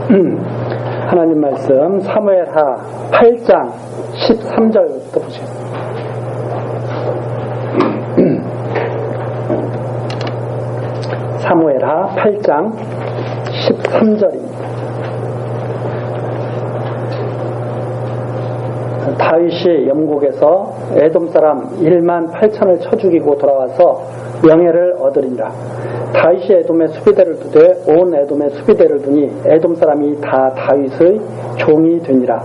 하나님 말씀 사무엘하 8장 13절부터 보세요. 사무엘하 8장 13절입니다. 다윗이 영국에서 에돔 사람 1만 8천을 쳐 죽이고 돌아와서 명예를 얻으리라. 다윗이 에돔에 수비대를 두되 온 에돔에 수비대를 두니 에돔 사람이 다 다윗의 종이 되니라.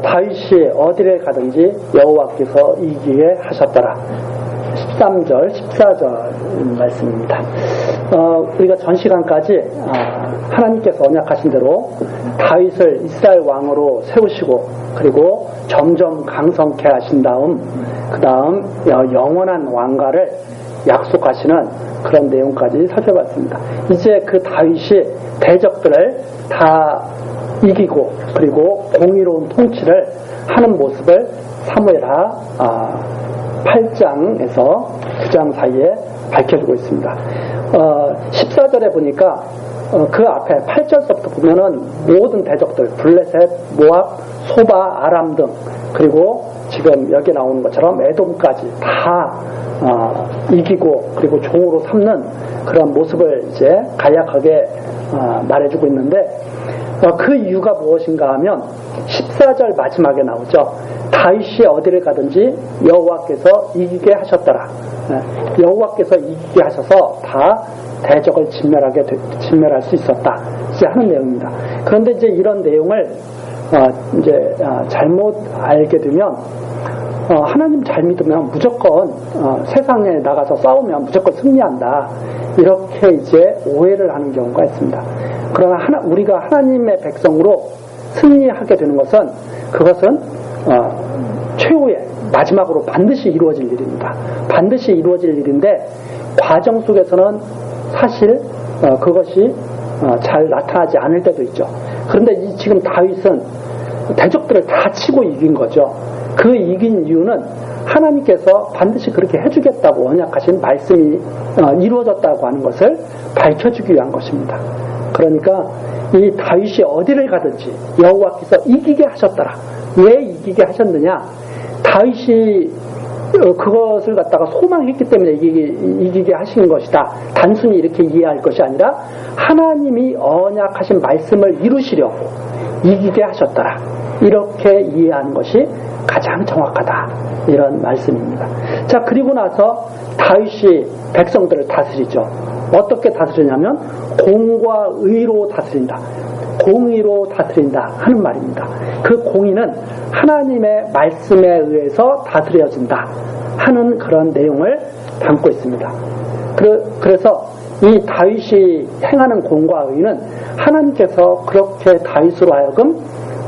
다윗이 어디를 가든지 여호와께서 이기게 하셨더라. 13절, 14절 말씀입니다. 우리가 전 시간까지 하나님께서 언약하신 대로 다윗을 이스라엘 왕으로 세우시고 그리고 점점 강성케 하신 다음 그 다음 영원한 왕가를 약속하시는 그런 내용까지 살펴봤습니다. 이제 그 다윗이 대적들을 다 이기고 그리고 공의로운 통치를 하는 모습을 사무엘하 8장에서 9장 사이에 밝혀주고 있습니다. 14절에 보니까 그 앞에 8절서부터 보면은 모든 대적들 블레셋, 모압, 소바, 아람 등 그리고 지금 여기 나오는 것처럼 에돔까지 다 이기고 그리고 종으로 삼는 그런 모습을 이제 간략하게 말해주고 있는데 그 이유가 무엇인가 하면 14절 마지막에 나오죠. 다윗이 어디를 가든지 여호와께서 이기게 하셨더라. 여호와께서 이기게 하셔서 다 대적을 진멸할 수 있었다. 이제 하는 내용입니다. 그런데 이제 이런 내용을 이제 잘못 알게 되면 하나님 잘 믿으면 무조건 세상에 나가서 싸우면 무조건 승리한다. 이렇게 이제 오해를 하는 경우가 있습니다. 그러나 우리가 하나님의 백성으로 승리하게 되는 것은 그것은 최후의 마지막으로 반드시 이루어질 일입니다. 반드시 이루어질 일인데 과정 속에서는 사실 그것이 잘 나타나지 않을 때도 있죠. 그런데 지금 다윗은 대적들을 다 치고 이긴 거죠. 그 이긴 이유는 하나님께서 반드시 그렇게 해주겠다고 언약하신 말씀이 이루어졌다고 하는 것을 밝혀주기 위한 것입니다. 그러니까 이 다윗이 어디를 가든지 여호와께서 이기게 하셨더라. 왜 이기게 하셨느냐? 다윗이 그것을 갖다가 소망했기 때문에 이기게 하신 것이다. 단순히 이렇게 이해할 것이 아니라 하나님이 언약하신 말씀을 이루시려고 이기게 하셨더라. 이렇게 이해하는 것이 가장 정확하다. 이런 말씀입니다. 자, 그리고 나서 다윗이 백성들을 다스리죠. 어떻게 다스리냐면 공과 의로 다스린다. 공의로 다스린다 하는 말입니다. 그 공의는 하나님의 말씀에 의해서 다스려진다 하는 그런 내용을 담고 있습니다. 그래서 이 다윗이 행하는 공과 의는 하나님께서 그렇게 다윗으로 하여금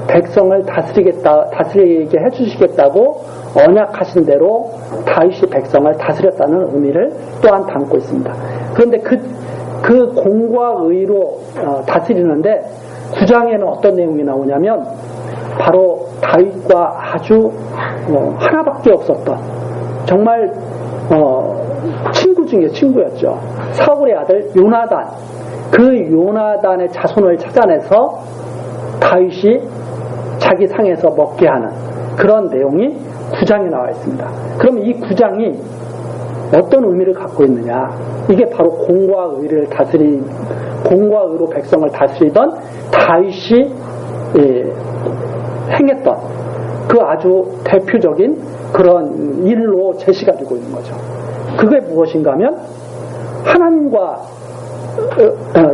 백성을 다스리게 해주시겠다고 언약하신 대로 다윗이 백성을 다스렸다는 의미를 또한 담고 있습니다. 그런데 그 공과 의로 다스리는데 9장에는 어떤 내용이 나오냐면 바로 다윗과 아주 하나밖에 없었던 정말 친구 중에 친구였죠. 사울의 아들 요나단. 그 요나단의 자손을 찾아내서 다윗이 자기 상에서 먹게 하는 그런 내용이 9장에 나와 있습니다. 그럼 이 9장이 어떤 의미를 갖고 있느냐? 이게 바로 공과 의로 백성을 다스리던 다윗이 행했던 그 아주 대표적인 그런 일로 제시가 되고 있는 거죠. 그게 무엇인가 하면 하나님과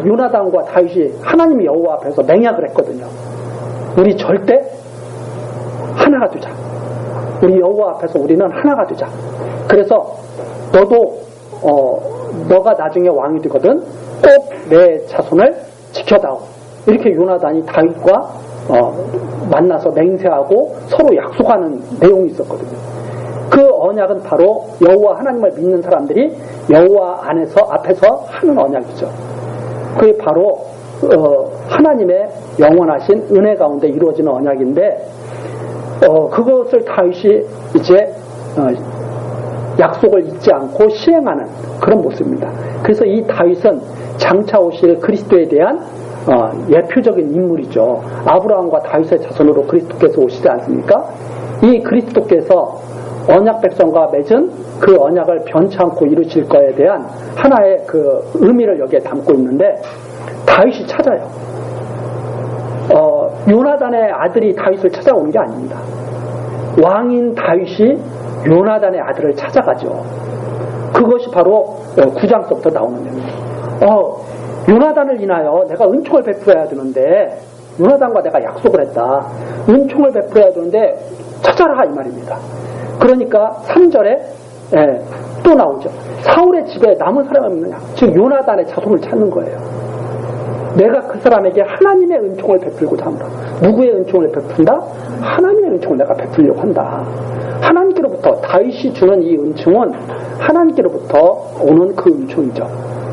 요나단과 다윗이 하나님 여호와 앞에서 맹약을 했거든요. 우리 절대 하나가 되자. 우리 여호와 앞에서 우리는 하나가 되자. 그래서 너도 너가 나중에 왕이 되거든 꼭 내 자손을 지켜다오. 이렇게 요나단이 다윗과 만나서 맹세하고 서로 약속하는 내용이 있었거든요. 그 언약은 바로 여호와 하나님을 믿는 사람들이 여호와 앞에서 하는 언약이죠. 그게 바로 하나님의 영원하신 은혜 가운데 이루어지는 언약인데 그것을 다윗이 이제 약속을 잊지 않고 시행하는 그런 모습입니다. 그래서 이 다윗은 장차 오실 그리스도에 대한 예표적인 인물이죠. 아브라함과 다윗의 자손으로 그리스도께서 오시지 않습니까? 이 그리스도께서 언약 백성과 맺은 그 언약을 변치 않고 이루실 거에 대한 하나의 그 의미를 여기에 담고 있는데, 다윗이 찾아요. 요나단의 아들이 다윗을 찾아오는 게 아닙니다. 왕인 다윗이 요나단의 아들을 찾아가죠. 그것이 바로 9장서부터 나오는 겁니다. 요나단을 인하여 내가 은총을 베풀어야 되는데, 요나단과 내가 약속을 했다. 은총을 베풀어야 되는데 찾아라 이 말입니다. 그러니까 3절에 또 나오죠. 사울의 집에 남은 사람이 없느냐. 즉 요나단의 자손을 찾는 거예요. 내가 그 사람에게 하나님의 은총을 베풀고자 합니다. 누구의 은총을 베푼다? 하나님의 은총을 내가 베풀려고 한다. 하나님께로부터, 다윗이 주는 이 은총은 하나님께로부터 오는 그 은총이죠.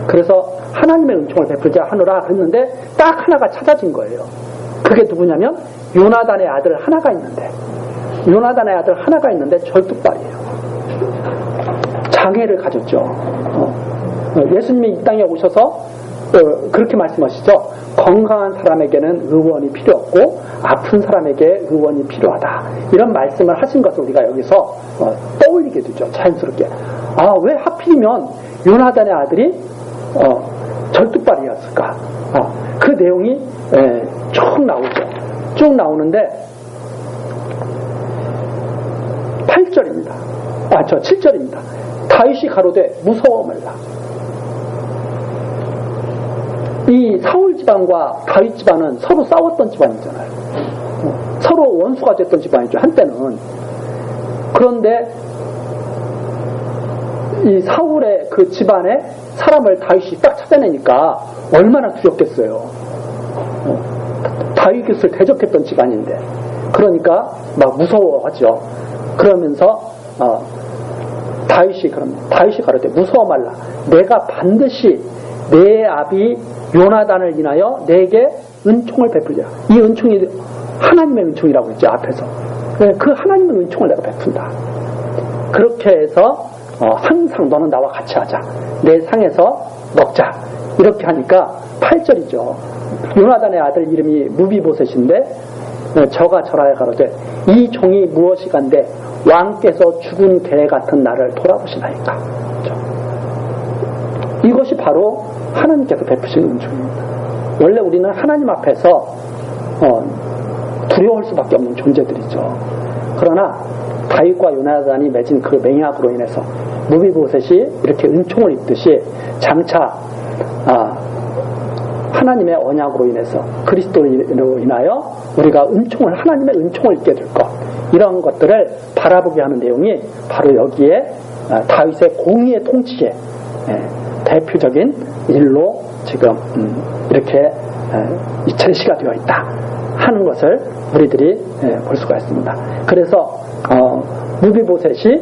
그래서 하나님의 은총을 베풀자 하노라 그랬는데 딱 하나가 찾아진 거예요. 그게 누구냐면 요나단의 아들 하나가 있는데, 요나단의 아들 하나가 있는데 절뚝발이에요. 장애를 가졌죠. 예수님이 이 땅에 오셔서 그렇게 말씀하시죠. 건강한 사람에게는 의원이 필요 없고 아픈 사람에게 의원이 필요하다. 이런 말씀을 하신 것을 우리가 여기서 떠올리게 되죠. 자연스럽게. 왜 하필이면 요나단의 아들이 절뚝발이었을까? 그 내용이 쭉 나오죠. 쭉 나오는데 8절입니다. 7절입니다. 다윗이 가로되 무서워 말라. 이 사울 집안과 다윗 집안은 서로 싸웠던 집안이잖아요. 서로 원수가 됐던 집안이죠, 한때는. 그런데 이 사울의 그 집안에 사람을 다윗이 딱 찾아내니까 얼마나 두렵겠어요. 다윗을 대적했던 집안인데. 그러니까 막 무서워하죠. 그러면서 다윗이 가로되 무서워 말라. 내가 반드시 내 아비 요나단을 인하여 내게 은총을 베풀자. 이 은총이 하나님의 은총이라고 했죠, 앞에서. 그 하나님의 은총을 내가 베푼다. 그렇게 해서 항상 너는 나와 같이 하자. 내 상에서 먹자. 이렇게 하니까 8절이죠. 요나단의 아들 이름이 무비보셋인데, 저가 절하여 가로되 이 종이 무엇이간데 왕께서 죽은 개 같은 나를 돌아보시나이까. 그렇죠? 이것이 바로 하나님께서 베푸시는 은총입니다. 원래 우리는 하나님 앞에서 두려울 수밖에 없는 존재들이죠. 그러나 다윗과 요나단이 맺은 그 맹약으로 인해서 무비보셋이 이렇게 은총을 입듯이 장차 하나님의 언약으로 인해서 그리스도로 인하여 우리가 하나님의 은총을 입게 될 것, 이런 것들을 바라보게 하는 내용이 바로 여기에 다윗의 공의의 통치의 대표적인 일로 지금 이렇게 제시가 되어 있다 하는 것을 우리들이 볼 수가 있습니다. 그래서 무비보셋이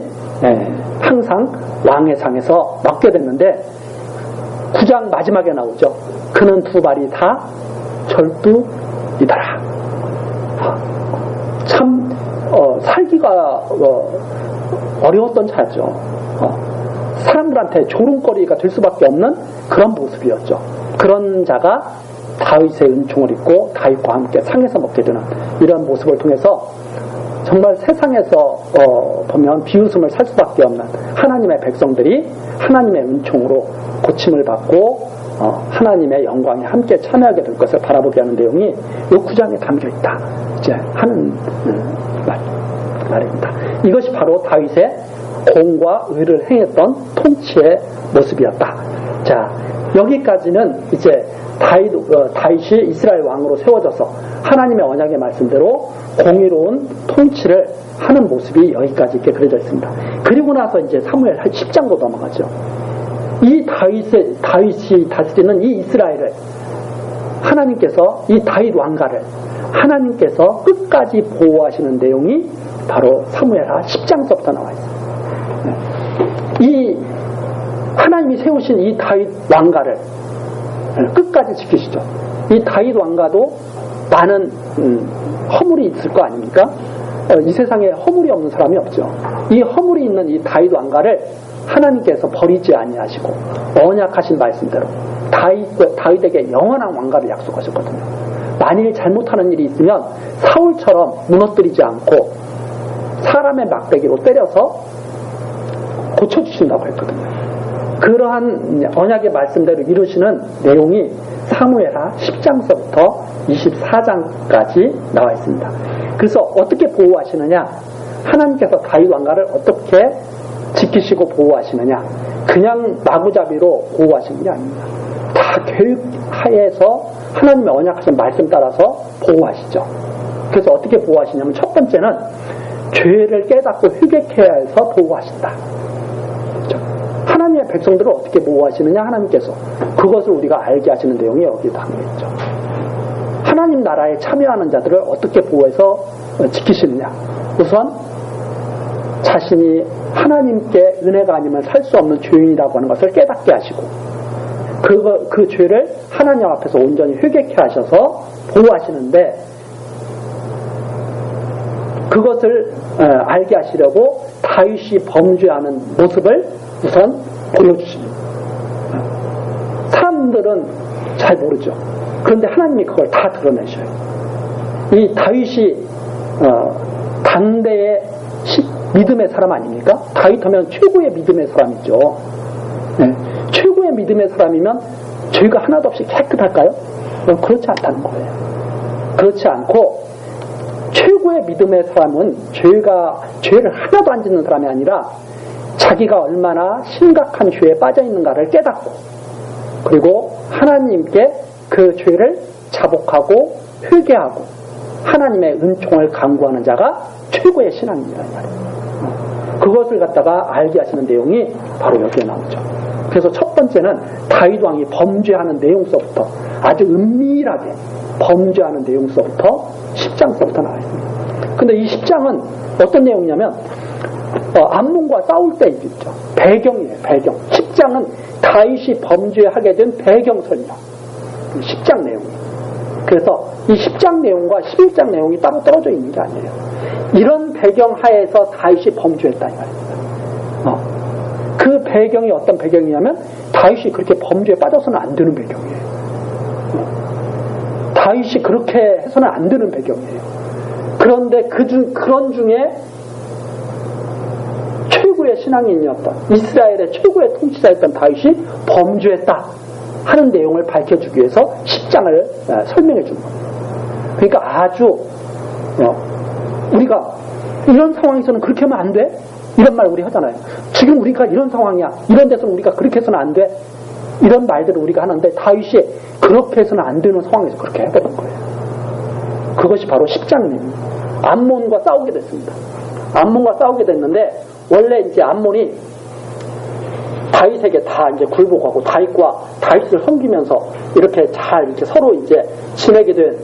항상 왕의 상에서 먹게 됐는데 9장 마지막에 나오죠. 그는 두 발이 다 절뚝이더라. 참 살기가 어려웠던 자죠. 사람들한테 조롱거리가 될 수밖에 없는 그런 모습이었죠. 그런 자가 다윗의 은총을 입고 다윗과 함께 상에서 먹게 되는 이런 모습을 통해서 정말 세상에서 보면 비웃음을 살 수밖에 없는 하나님의 백성들이 하나님의 은총으로 고침을 받고 하나님의 영광에 함께 참여하게 될 것을 바라보게 하는 내용이 이 9장에 담겨 있다 이제 하는 말입니다. 이것이 바로 다윗의 공과 의를 행했던 통치의 모습이었다. 자, 여기까지는 이제 다윗이 이스라엘 왕으로 세워져서 하나님의 언약의 말씀대로 공의로운 통치를 하는 모습이 여기까지 이렇게 그려져 있습니다. 그리고 나서 이제 사무엘 10장으로 넘어가죠. 이 다윗이 다스리는 이 이스라엘을 하나님께서, 이 다윗 왕가를 하나님께서 끝까지 보호하시는 내용이 바로 사무엘하 10장서부터 나와 있습니다. 이 하나님이 세우신 이 다윗 왕가를 끝까지 지키시죠. 이 다윗 왕가도 많은 허물이 있을 거 아닙니까? 이 세상에 허물이 없는 사람이 없죠. 이 허물이 있는 이 다윗 왕가를 하나님께서 버리지 아니하시고 언약하신 말씀대로 다윗에게 영원한 왕가를 약속하셨거든요. 만일 잘못하는 일이 있으면 사울처럼 무너뜨리지 않고 사람의 막대기로 때려서 고쳐주신다고 했거든요. 그러한 언약의 말씀대로 이루시는 내용이 사무엘하 10장서부터 24장까지 나와 있습니다. 그래서 어떻게 보호하시느냐? 하나님께서 다윗 왕가를 어떻게 지키시고 보호하시느냐? 그냥 마구잡이로 보호하시는 게 아닙니다. 다 계획하에서 하나님의 언약하신 말씀 따라서 보호하시죠. 그래서 어떻게 보호하시냐면 첫 번째는 죄를 깨닫고 회개해야 해서 보호하신다. 그렇죠? 하나님의 백성들을 어떻게 보호하시느냐? 하나님께서 그것을 우리가 알게 하시는 내용이 여기에 담겨있죠. 하나님 나라에 참여하는 자들을 어떻게 보호해서 지키시느냐? 우선 자신이 하나님께 은혜가 아니면 살 수 없는 죄인이라고 하는 것을 깨닫게 하시고 그 죄를 하나님 앞에서 온전히 회개케 하셔서 보호하시는데 그것을 알게 하시려고 다윗이 범죄하는 모습을 우선 보여주십니다. 사람들은 잘 모르죠. 그런데 하나님이 그걸 다 드러내셔요. 이 다윗이 당대의 믿음의 사람 아닙니까? 다윗하면 최고의 믿음의 사람이죠. 네. 최고의 믿음의 사람이면 죄가 하나도 없이 깨끗할까요? 그렇지 않다는 거예요. 그렇지 않고 최고의 믿음의 사람은 죄를 하나도 안 짓는 사람이 아니라 자기가 얼마나 심각한 죄에 빠져 있는가를 깨닫고 그리고 하나님께 그 죄를 자복하고 회개하고 하나님의 은총을 간구하는 자가 최고의 신앙입니다. 그것을 갖다가 알게 하시는 내용이 바로 여기에 나오죠. 그래서 첫 번째는 다윗 왕이 범죄하는 내용서부터 아주 은밀하게 범죄하는 내용서부터 10장서부터 나와 있습니다. 근데 이 10장은 어떤 내용이냐면 암몬과 싸울 때 일이죠. 배경이에요. 배경. 10장은 다윗이 범죄하게 된 배경 설명. 10장 내용. 그래서 이 10장 내용과 11장 내용이 따로 떨어져 있는 게 아니에요. 이런 배경 하에서 다윗이 범죄했다 이 말입니다. 그 배경이 어떤 배경이냐면 다윗이 그렇게 범죄에 빠져서는 안 되는 배경이에요. 다윗이 그렇게 해서는 안 되는 배경이에요. 그런데 그런 중에 최고의 신앙인이었던 이스라엘의 최고의 통치자였던 다윗이 범죄했다 하는 내용을 밝혀주기 위해서 10장을 설명해 준 겁니다. 그러니까 아주 우리가 이런 상황에서는 그렇게 하면 안 돼? 이런 말 우리 하잖아요. 지금 우리가 이런 상황이야. 이런 데서는 우리가 그렇게 해서는 안 돼. 이런 말들을 우리가 하는데 다윗이 그렇게 해서는 안 되는 상황에서 그렇게 해버린 거예요. 그것이 바로 10장입니다. 암몬과 싸우게 됐습니다. 암몬과 싸우게 됐는데 원래 이제 암몬이 다윗에게 다 이제 굴복하고 다윗을 섬기면서 이렇게 잘 이렇게 서로 이제 지내게 된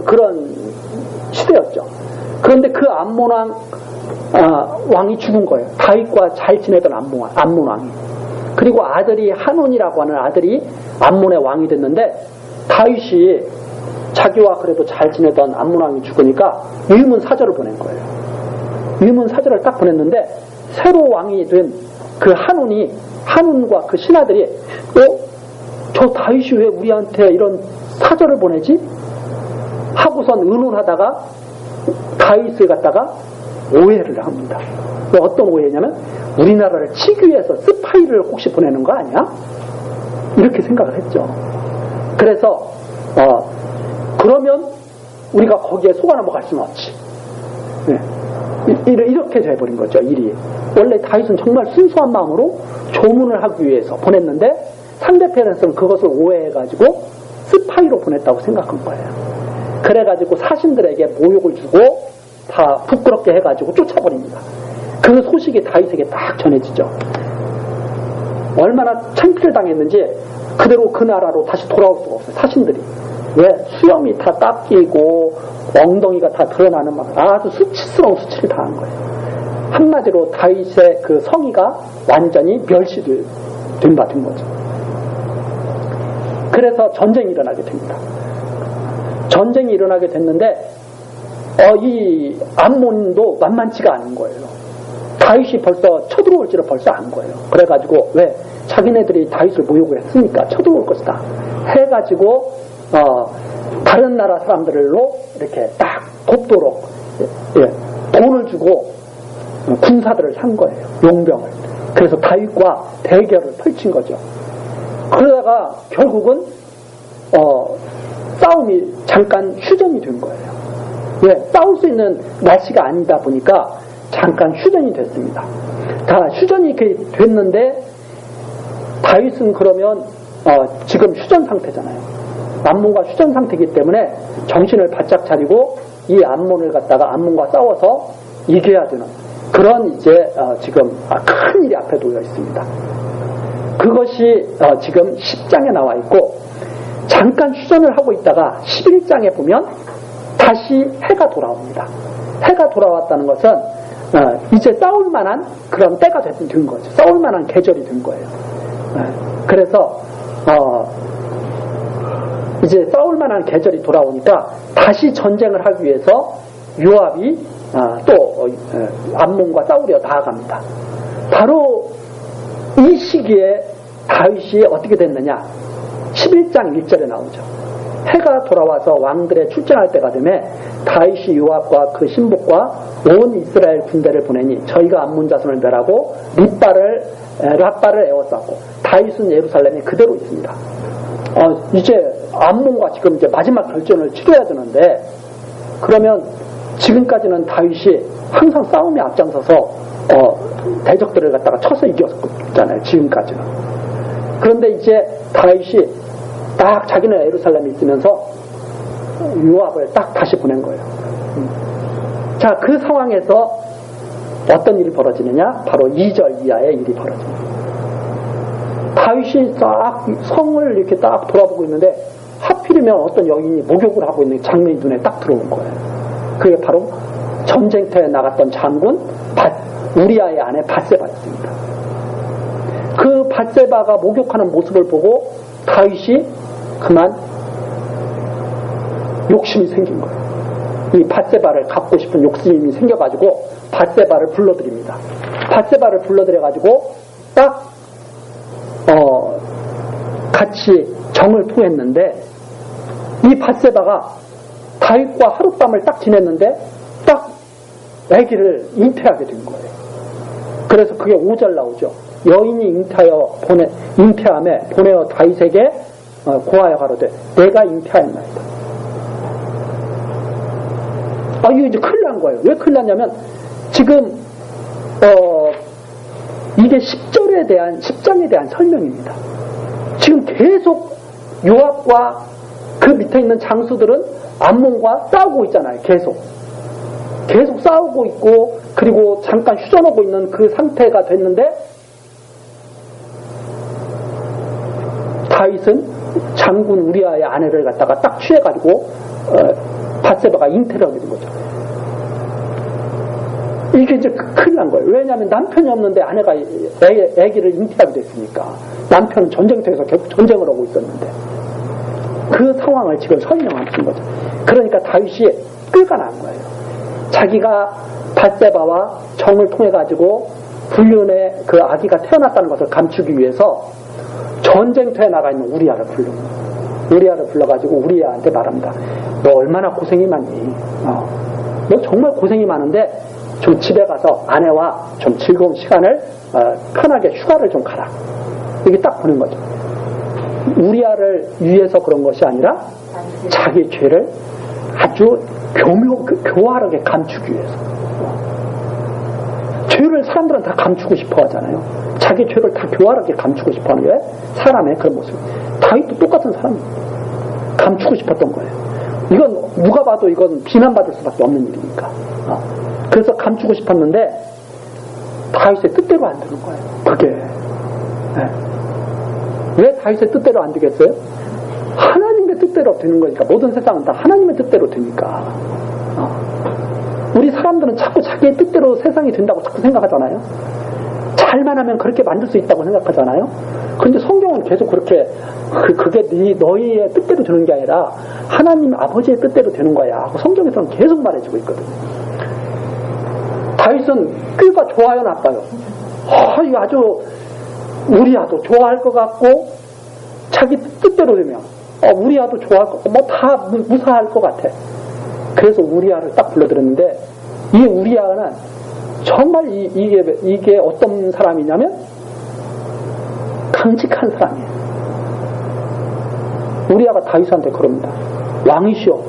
그런 시대였죠. 그런데 그 암몬 왕이 죽은 거예요. 다윗과 잘 지내던 암몬 왕이. 그리고 아들이 한온이라고 하는 아들이 암몬의 왕이 됐는데 다윗이 자기와 그래도 잘 지내던 암몬 왕이 죽으니까 위문 사절을 보낸 거예요. 위문 사절을 딱 보냈는데 새로 왕이 된 그 한온과 그 신하들이 저 다윗이 왜 우리한테 이런 사절을 보내지? 하고선 의논하다가 다윗을 갖다가 오해를 합니다. 어떤 오해냐면 우리나라를 치기 위해서 스파이를 혹시 보내는 거 아니야? 이렇게 생각을 했죠. 그래서 그러면 우리가 거기에 속아 넘어갈 수는 없지. 네. 이렇게 돼버린 거죠. 일이. 원래 다윗은 정말 순수한 마음으로 조문을 하기 위해서 보냈는데 상대편에서는 그것을 오해해가지고 스파이로 보냈다고 생각한 거예요. 그래가지고 사신들에게 모욕을 주고 다 부끄럽게 해가지고 쫓아버립니다. 그 소식이 다윗에게 딱 전해지죠. 얼마나 창피를 당했는지 그대로 그 나라로 다시 돌아올 수가 없어요. 사신들이. 왜? 수염이 다 깎이고 엉덩이가 다 드러나는 막 아주 수치스러운 수치를 당한 거예요. 한마디로 다윗의 그 성의가 완전히 멸시된 바 된 거죠. 그래서 전쟁이 일어나게 됩니다. 전쟁이 일어나게 됐는데 이 암몬도 만만치가 않은 거예요. 다윗이 벌써 쳐들어올지를 벌써 안 거예요. 그래가지고 왜? 자기네들이 다윗을 모욕을 했으니까 쳐들어올 것이다 해가지고 다른 나라 사람들로 이렇게 딱 돕도록 돈을 주고 군사들을 산 거예요. 용병을. 그래서 다윗과 대결을 펼친 거죠. 그러다가 결국은 싸움이 잠깐 휴전이 된 거예요. 왜? 싸울 수 있는 날씨가 아니다 보니까 잠깐 휴전이 됐습니다. 다 휴전이 이렇게 됐는데 다윗은 그러면 지금 휴전 상태잖아요. 암몬과 휴전 상태이기 때문에 정신을 바짝 차리고 이 암몬을 갖다가 암몬과 싸워서 이겨야 되는 그런 이제 지금 큰 일이 앞에 놓여 있습니다. 그것이 지금 10장에 나와 있고 잠깐 휴전을 하고 있다가 11장에 보면 다시 해가 돌아옵니다. 해가 돌아왔다는 것은 이제 싸울 만한 그런 때가 된 거죠. 싸울 만한 계절이 된 거예요. 그래서 이제 싸울 만한 계절이 돌아오니까 다시 전쟁을 하기 위해서 요압이 또 암몬과 싸우려 나아갑니다. 바로 이 시기에 다윗이 어떻게 됐느냐? 11장 1절에 나오죠. 해가 돌아와서 왕들의 출전할 때가 되매 다윗이 요압과 그 신복과 온 이스라엘 군대를 보내니 저희가 암몬 자손을 멸하고 랍바를 에워쌌고 다윗은 예루살렘에 그대로 있습니다. 이제 암몬과 지금 이제 마지막 결전을 치러야 되는데 그러면 지금까지는 다윗이 항상 싸움에 앞장서서 대적들을 갖다가 쳐서 이겼잖아요. 지금까지는. 그런데 이제 다윗이 딱 자기는 예루살렘에 있으면서 요압을 딱 다시 보낸 거예요. 자, 그 상황에서 어떤 일이 벌어지느냐? 바로 2절 이하의 일이 벌어집니다. 다윗이 딱 성을 이렇게 딱 돌아보고 있는데 하필이면 어떤 여인이 목욕을 하고 있는 장면이 눈에 딱 들어온 거예요. 그게 바로 전쟁터에 나갔던 장군 우리아의 아내 밧세바였습니다. 그 밧세바가 목욕하는 모습을 보고 다윗이 그만 욕심이 생긴 거예요. 이 밧세바를 갖고 싶은 욕심이 생겨가지고 밧세바를 불러들입니다. 밧세바를 불러들여가지고 딱 같이 정을 통했는데 이 밧세바가 다윗과 하룻밤을 딱 지냈는데 딱 아기를 잉태하게 된 거예요. 그래서 그게 5절 나오죠. 여인이 잉태함에 보내어 다윗에게 고하여 가로되 내가 잉태하였나이다. 이거 이제 큰일 난 거예요. 왜 큰일 났냐면 지금 이게 10장에 대한 설명입니다. 지금 계속 요압과 그 밑에 있는 장수들은 암몬과 싸우고 있잖아요. 계속 싸우고 있고 그리고 잠깐 휴전하고 있는 그 상태가 됐는데 다윗은 장군 우리아의 아내를 갖다가 딱 취해가지고 밧세바가 잉태를 하게 된 거죠. 이게 이제 큰일 난 거예요. 왜냐하면 남편이 없는데 아내가 아기를 잉태하게 됐으니까. 남편은 전쟁터에서 계속 전쟁을 하고 있었는데 그 상황을 지금 설명하신 거죠. 그러니까 다윗이 꾀가 난 거예요. 자기가 밧세바와 정을 통해 가지고 불륜의 그 아기가 태어났다는 것을 감추기 위해서 전쟁터에 나가 있는 우리아를 불러가지고 우리아한테 말합니다. 너 얼마나 고생이 많니? 너 정말 고생이 많은데 좀 집에 가서 아내와 좀 즐거운 시간을 편하게 휴가를 좀 가라. 이게 딱 보는 거죠. 우리아를 위해서 그런 것이 아니라 자기 죄를 아주 교활하게 감추기 위해서. 죄를 사람들은 다 감추고 싶어 하잖아요. 자기 죄를 다 교활하게 감추고 싶어 하는 게 사람의 그런 모습. 다윗도 똑같은 사람이에요. 감추고 싶었던 거예요. 이건 누가 봐도 이건 비난받을 수밖에 없는 일이니까. 그래서 감추고 싶었는데 다윗의 뜻대로 안 되는 거예요. 그게. 네. 왜 다윗의 뜻대로 안 되겠어요? 하나님의 뜻대로 되는 거니까. 모든 세상은 다 하나님의 뜻대로 되니까. 우리 사람들은 자꾸 자기의 뜻대로 세상이 된다고 자꾸 생각하잖아요. 잘만 하면 그렇게 만들 수 있다고 생각하잖아요. 그런데 성경은 계속 그렇게 그게 너희의 뜻대로 되는 게 아니라 하나님 아버지의 뜻대로 되는 거야 하고 성경에서는 계속 말해주고 있거든요. 다윗은 꾀가 좋아요, 나빠요? 이거 아주 우리야도 좋아할 것 같고 자기 뜻대로 되면 우리야도 좋아할 것 같고 뭐 다 무사할 것 같아. 그래서 우리야를 딱 불러들었는데 이 우리야는 정말 이게 어떤 사람이냐면 강직한 사람이에요. 우리야가 다윗한테 그럽니다. 왕이시여,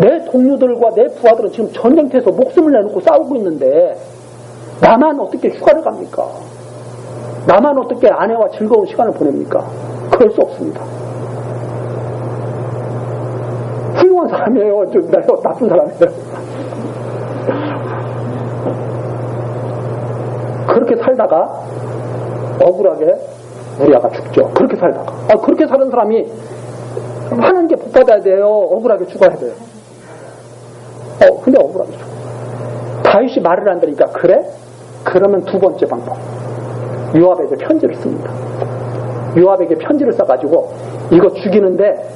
내 동료들과 내 부하들은 지금 전쟁터에서 목숨을 내놓고 싸우고 있는데 나만 어떻게 휴가를 갑니까? 나만 어떻게 아내와 즐거운 시간을 보냅니까? 그럴 수 없습니다. 훌륭한 사람이에요. 좀 나쁜 사람이에요. 그렇게 살다가 억울하게 우리아가 죽죠. 그렇게 살다가. 그렇게 사는 사람이 하나님께 복 받아야 돼요? 억울하게 죽어야 돼요? 근데 억울하게 죽어. 다윗이 말을 안 들으니까 그래? 그러면 두 번째 방법. 요압에게 편지를 씁니다. 요압에게 편지를 써가지고 이거 죽이는데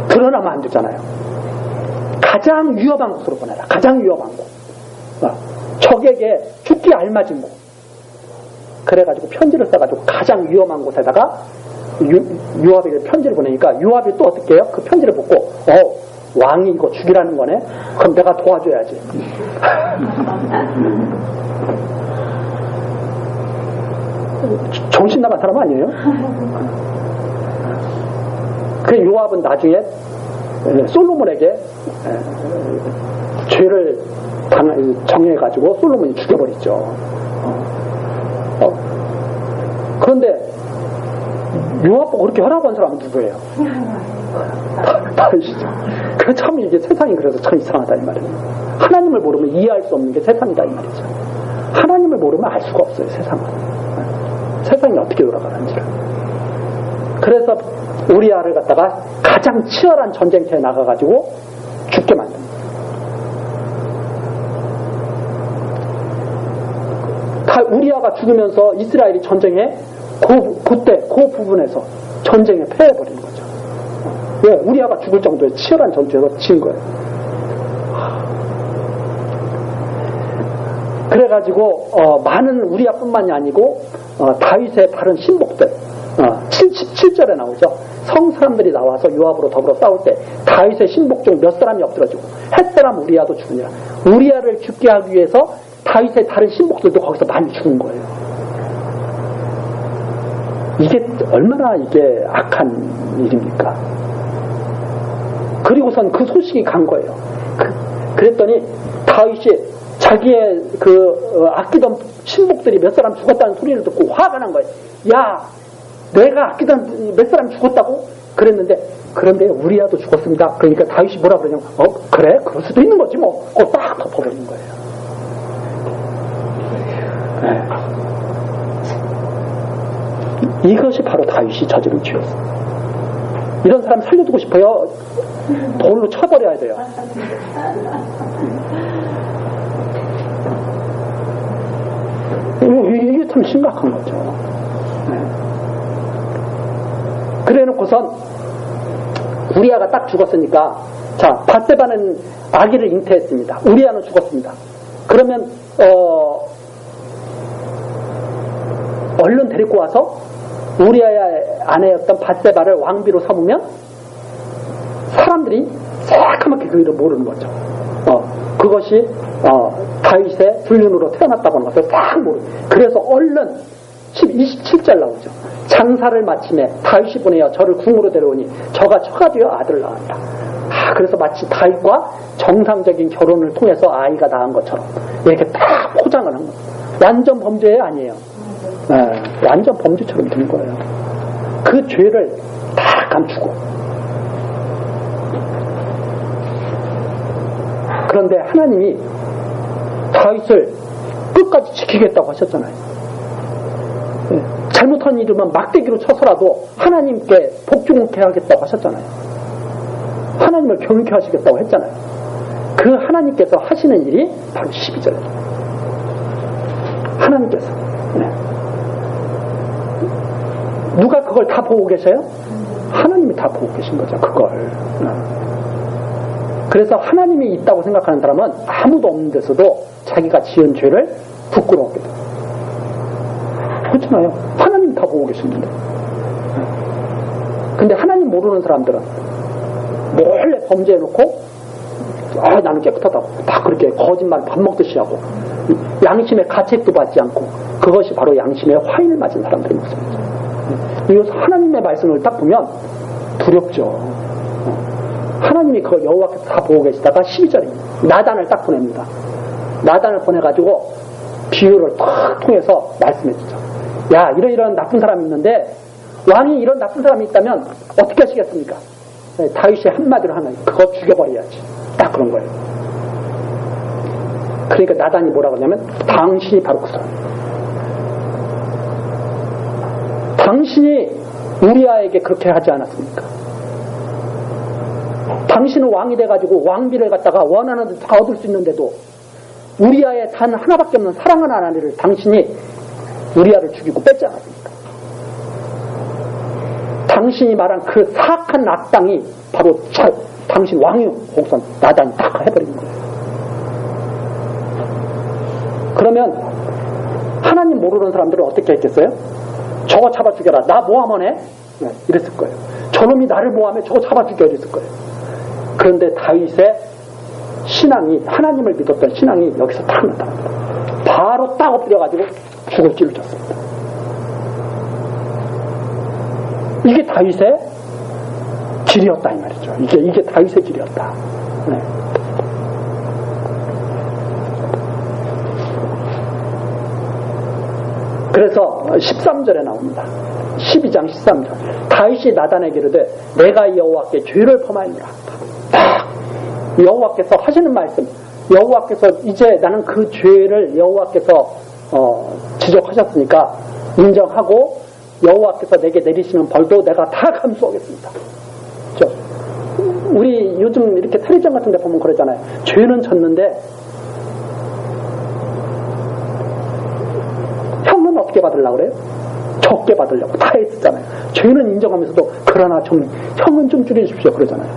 드러나면 안 되잖아요. 가장 위험한 곳으로 보내라. 가장 위험한 곳. 적에게 죽기 알맞은 곳. 그래가지고 편지를 써가지고 가장 위험한 곳에다가 요압에게 편지를 보내니까 요압이 또 어떻게 해요? 그 편지를 보고 왕이 이거 죽이라는 거네? 그럼 내가 도와줘야지. 정신 나간 사람 아니에요? 그 요압은 나중에 솔로몬에게 죄를 정해가지고 솔로몬이 죽여버렸죠. 그런데 요압 보고 그렇게 하라고 한 사람은 누구예요? 다윗이죠. 그 참 이게 세상이 그래서 참 이상하다 이 말이에요. 하나님을 모르면 이해할 수 없는 게 세상이다 이 말이죠. 하나님을 모르면 알 수가 없어요. 세상이 어떻게 돌아가는지를. 그래서 우리아를 갖다가 가장 치열한 전쟁터에 나가가지고 죽게 만듭니다. 우리아가 죽으면서 이스라엘이 전쟁에 그때 그 부분에서 전쟁에 패해버리는 거죠. 왜? 우리아가 죽을 정도의 치열한 전투에서 진 거예요. 그래가지고 많은 우리아뿐만이 아니고 다윗의 다른 신복들 77절에 나오죠. 성 사람들이 나와서 요압으로 더불어 싸울 때 다윗의 신복 중 몇 사람이 엎드러지고 햇사람 우리아도 죽으니라. 우리아를 죽게 하기 위해서 다윗의 다른 신복들도 거기서 많이 죽은 거예요. 이게 얼마나 이게 악한 일입니까? 그리고선 그 소식이 간 거예요. 그랬더니 다윗이 자기의 아끼던 신복들이 몇 사람 죽었다는 소리를 듣고 화가 난 거예요. 야, 내가 아끼던 몇 사람 죽었다고? 그런데 우리아도 죽었습니다. 그러니까 다윗이 뭐라 그러냐면 그래? 그럴 수도 있는 거지 뭐. 딱 덮어버린 거예요. 네. 이것이 바로 다윗이 저지른 죄였습니다. 이런 사람 살려두고 싶어요? 돌로 쳐버려야 돼요. 이게 참 심각한 거죠. 네. 그래 놓고선 우리아가 딱 죽었으니까 자, 밧세바는 아기를 잉태했습니다. 우리아는 죽었습니다. 그러면 얼른 데리고 와서 우리아의 아내였던 밧세바를 왕비로 삼으면 사람들이 새까맣게 그 일을 모르는 거죠. 그것이 다윗의 불륜으로 태어났다고 하는 것을 싹 모르는. 그래서 얼른 27절 나오죠. 장사를 마침에 다윗이 보내어 저를 궁으로 데려오니 저가 처가 되어 아들을 낳았다. 그래서 마치 다윗과 정상적인 결혼을 통해서 아이가 낳은 것처럼 이렇게 딱 포장을 한 거예요. 완전 범죄 아니에요. 네, 완전 범죄처럼 된 거예요. 그 죄를 다 감추고. 그런데 하나님이 다윗을 끝까지 지키겠다고 하셨잖아요. 네, 잘못한 일이면 막대기로 쳐서라도 하나님께 복종케 하겠다고 하셨잖아요. 하나님을 경외케 하시겠다고 했잖아요. 그 하나님께서 하시는 일이 바로 12절입니다. 하나님께서. 네. 누가 그걸 다 보고 계셔요? 하나님이 다 보고 계신 거죠. 그걸. 그래서 하나님이 있다고 생각하는 사람은 아무도 없는 데서도 자기가 지은 죄를 부끄러워하게 됩니다. 그렇잖아요. 하나님 다 보고 계시는데. 근데 하나님 모르는 사람들은 몰래 범죄해놓고 나는 깨끗하다고 다 그렇게 거짓말 밥 먹듯이 하고 양심의 가책도 받지 않고 그것이 바로 양심의 화인을 맞은 사람들의 모습이죠. 이것은 하나님의 말씀을 딱 보면 두렵죠. 하나님이 그걸 여호와께서 다 보고 계시다가 12절입니다. 나단을 딱 보냅니다. 나단을 보내가지고 비유를 탁 통해서 말씀해주죠. 야, 이런 나쁜 사람이 있는데 왕이 이런 나쁜 사람이 있다면 어떻게 하시겠습니까? 다윗이 한마디로 하면 그거 죽여버려야지. 딱 그런 거예요. 그러니까 나단이 뭐라고 하냐면 당신이 바로 그 사람. 당신이 우리아에게 그렇게 하지 않았습니까? 당신은 왕이 돼가지고 왕비를 갖다가 원하는 데 다 얻을 수 있는데도 우리아의 단 하나밖에 없는 사랑하는 아내를 당신이 우리아를 죽이고 뺐지 않았습니까? 당신이 말한 그 사악한 악당이 바로 당신 왕이요. 거기서 나단이 딱 해버린 거예요. 그러면 하나님 모르는 사람들은 어떻게 했겠어요? 저거 잡아 죽여라. 나 모함하네? 네, 이랬을 거예요. 저놈이 나를 모함해. 저거 잡아 죽여. 이랬을 거예요. 그런데 다윗의 신앙이, 하나님을 믿었던 신앙이 여기서 딱 나타납니다. 바로 딱 엎드려가지고 죽을 찔러 줬습니다. 이게 다윗의 길이었다 이 말이죠. 이게 다윗의 길이었다. 네. 그래서 13절에 나옵니다. 12장 13절. 다윗이 나단에게 이르되 내가 여호와께 죄를 범하였노라. 여호와께서 하시는 말씀. 여호와께서 이제 나는 그 죄를 여호와께서 지적하셨으니까 인정하고 여호와께서 내게 내리시는 벌도 내가 다 감수하겠습니다. 그렇죠? 우리 요즘 이렇게 텔레비전 같은 데 보면 그러잖아요. 죄는 졌는데 형은 어떻게 받으려고 그래요? 적게 받으려고 다 했었잖아요. 죄는 인정하면서도 그러나 좀 형은 좀 줄여주십시오 그러잖아요.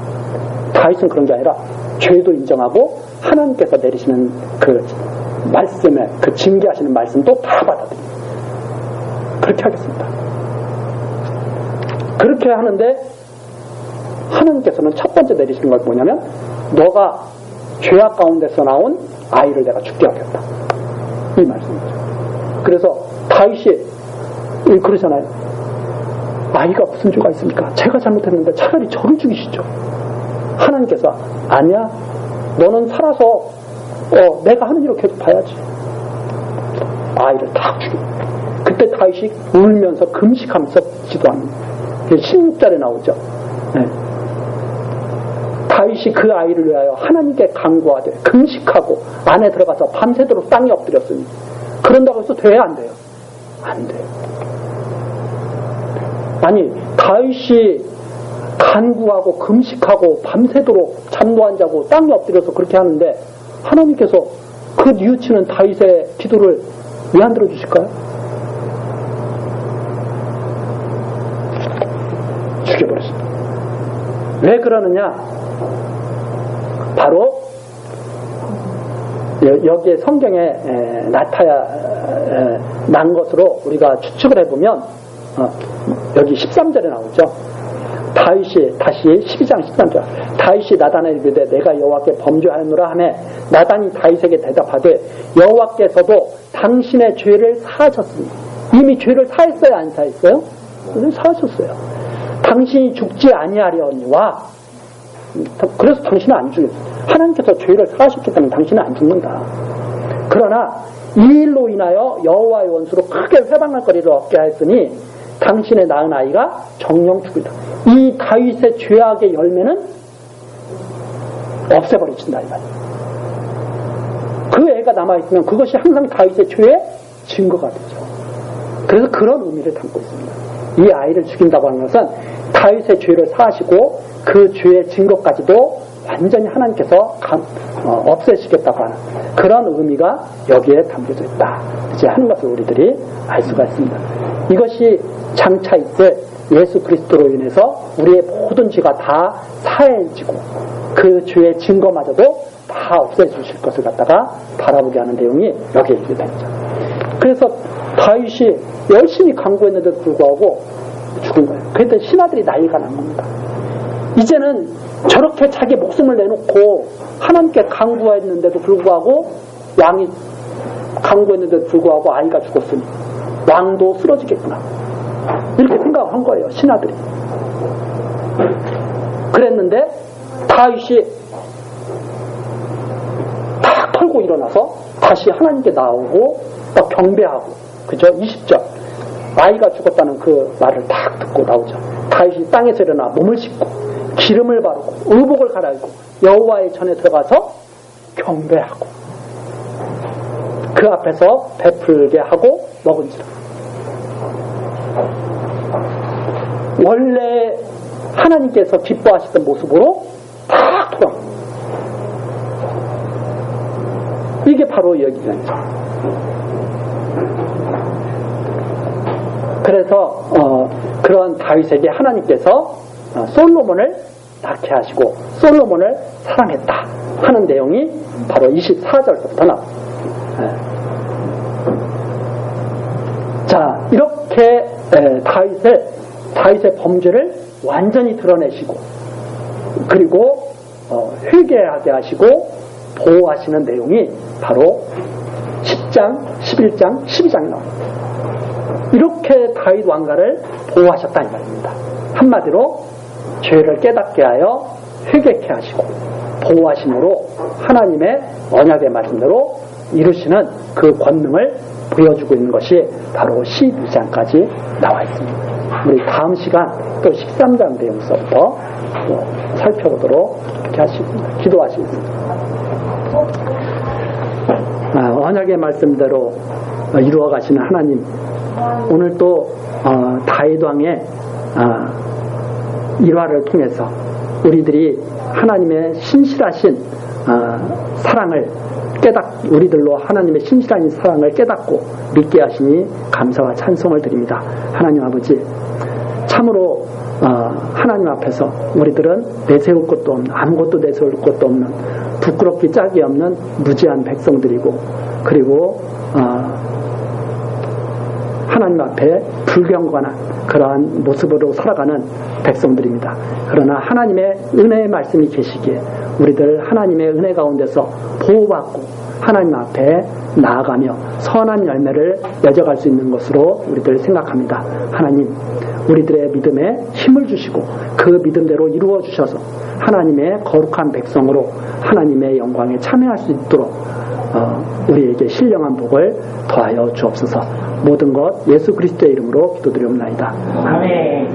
다윗은 그런 게 아니라 죄도 인정하고 하나님께서 내리시는 그 말씀에 그 징계하시는 말씀도 다 받아들입니다. 그렇게 하겠습니다. 그렇게 하는데 하나님께서는 첫 번째 내리시는 걸 뭐냐면 너가 죄악 가운데서 나온 아이를 내가 죽게 하겠다. 이 말씀이죠. 그래서 다윗이 그러잖아요. 아이가 무슨 죄가 있습니까? 제가 잘못했는데 차라리 저를 죽이시죠. 하나님께서 아니야. 너는 살아서 내가 하는 일을 계속 봐야지. 아이를 다 죽여. 그때 다윗이 울면서 금식하면서 기도합니다. 16절에 나오죠. 네. 다윗이 그 아이를 위하여 하나님께 간구하되 금식하고 안에 들어가서 밤새도록 땅에 엎드렸으니 그런다고 해서 돼야 안 돼요? 안 돼요. 아니 다윗이 간구하고 금식하고 밤새도록 잠도 안 자고 땅에 엎드려서 그렇게 하는데 하나님께서 그 뉘우치는 다윗의 기도를 왜 안 들어주실까요? 죽여버렸습니다. 왜 그러느냐? 바로 여기에 성경에 나타난 것으로 우리가 추측을 해보면 여기 13절에 나오죠. 다윗이 다시 12장 13절 다윗이 나단에게 이르되 내가 여호와께 범죄하였노라 하매 나단이 다윗에게 대답하되 여호와께서도 당신의 죄를 사하셨으니 이미 죄를 사했어요 안 사했어요? 사하셨어요. 당신이 죽지 아니하려니와 그래서 당신은 안 죽였어요. 하나님께서 죄를 사하셨기 때문에 당신은 안 죽는다. 그러나 이 일로 인하여 여호와의 원수로 크게 회방할 거리를 얻게 하였으니 당신의 낳은 아이가 정령 죽으리라. 이 다윗의 죄악의 열매는 없애버리신다 이 말이에요. 그 애가 남아있으면 그것이 항상 다윗의 죄의 증거가 되죠. 그래서 그런 의미를 담고 있습니다. 이 아이를 죽인다고 하는 것은 다윗의 죄를 사하시고 그 죄의 증거까지도 완전히 하나님께서 없애시겠다고 하는 그런 의미가 여기에 담겨져 있다. 이제 하는 것을 우리들이 알 수가 있습니다. 이것이 장차 있을 예수 그리스도로 인해서 우리의 모든 죄가 다 사해지고 그 죄의 증거마저도 다 없애주실 것을 갖다가 바라보게 하는 내용이 여기에 있게 됩니다. 그래서 다윗이 열심히 강구했는데도 불구하고 죽은 거예요. 그때 신하들이 난리가 난 겁니다. 이제는 저렇게 자기 목숨을 내놓고 하나님께 강구했는데도 불구하고 왕이 강구했는데도 불구하고 아이가 죽었으니 왕도 쓰러지겠구나. 이렇게 생각한 거예요. 신하들이. 그랬는데 다윗이 탁 털고 일어나서 다시 하나님께 나오고 막 경배하고, 그죠? 20절 아이가 죽었다는 그 말을 딱 듣고 나오죠. 다윗이 땅에서 일어나 몸을 씻고 기름을 바르고 의복을 갈아입고 여호와의 전에 들어가서 경배하고 그 앞에서 베풀게 하고 먹은지라. 원래 하나님께서 기뻐하시던 모습으로 딱 돌아옵니다. 이게 바로 여기죠. 그래서 그런 다윗에게 하나님께서 솔로몬을 낳게 하시고 솔로몬을 사랑했다 하는 내용이 바로 24절부터 나옵니다. 자, 이렇게 다윗의 범죄를 완전히 드러내시고 그리고 회개하게 하시고 보호하시는 내용이 바로 10장, 11장, 12장에 나옵니다. 이렇게 다윗 왕가를 보호하셨다 이 말입니다. 한마디로 죄를 깨닫게 하여 회개케 하시고 보호하심으로 하나님의 언약의 말씀대로 이루시는 그 권능을 보여주고 있는 것이 바로 12장까지 나와 있습니다. 우리 다음 시간 또 13장 내용서부터 살펴보도록 그렇게 하시겠습니다. 기도하시겠습니다. 언약의 말씀대로 이루어 가시는 하나님, 오늘 또 다윗 왕의 일화를 통해서 우리들이 하나님의 신실하신 사랑을 우리들로 하나님의 신실한 사랑을 깨닫고 믿게 하시니 감사와 찬송을 드립니다. 하나님 아버지, 참으로 하나님 앞에서 우리들은 내세울 것도 없는, 아무것도 내세울 것도 없는, 부끄럽기 짝이 없는 무지한 백성들이고, 그리고 하나님 앞에 불경건한 그러한 모습으로 살아가는 백성들입니다. 그러나 하나님의 은혜의 말씀이 계시기에 우리들 하나님의 은혜 가운데서 보호받고 하나님 앞에 나아가며 선한 열매를 맺어갈 수 있는 것으로 우리들 생각합니다. 하나님, 우리들의 믿음에 힘을 주시고 그 믿음대로 이루어 주셔서 하나님의 거룩한 백성으로 하나님의 영광에 참여할 수 있도록 우리에게 신령한 복을 더하여 주옵소서. 모든 것 예수 그리스도의 이름으로 기도드리옵나이다. 아멘.